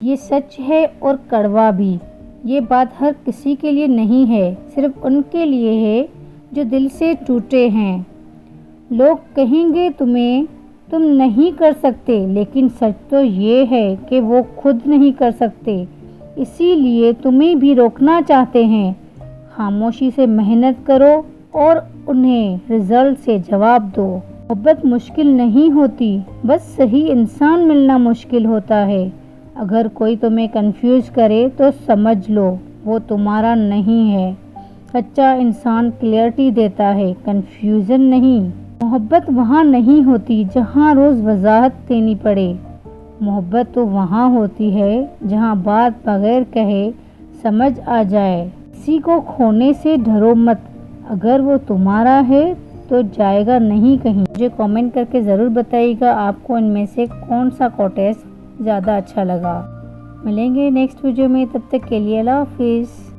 یہ سچ ہے اور کڑوا بھی۔ یہ بات ہر کسی کے لیے نہیں ہے، صرف ان کے لیے ہے جو دل سے ٹوٹے ہیں۔ لوگ کہیں گے تمہیں تم نہیں کر سکتے، لیکن سچ تو یہ ہے کہ وہ خود نہیں کر سکتے، اسی لیے تمہیں بھی روکنا چاہتے ہیں۔ خاموشی سے محنت کرو اور انہیں رزلٹ سے جواب دو۔ محبت مشکل نہیں ہوتی، بس صحیح انسان ملنا مشکل ہوتا ہے۔ اگر کوئی تمہیں کنفیوز کرے تو سمجھ لو وہ تمہارا نہیں ہے۔ سچا انسان کلیئرٹی دیتا ہے، کنفیوژن نہیں۔ محبت وہاں نہیں ہوتی جہاں روز وضاحت دینی پڑے۔ محبت تو وہاں ہوتی ہے جہاں بات بغیر کہے سمجھ آ جائے۔ کسی کو کھونے سے ڈرو مت، اگر وہ تمہارا ہے تو جائے گا نہیں کہیں۔ مجھے کامنٹ کر کے ضرور بتائیے گا آپ کو ان میں سے کون سا کوٹیز زیادہ اچھا لگا۔ ملیں گے نیکسٹ ویڈیو میں، تب تک کے لیے اللہ حافظ۔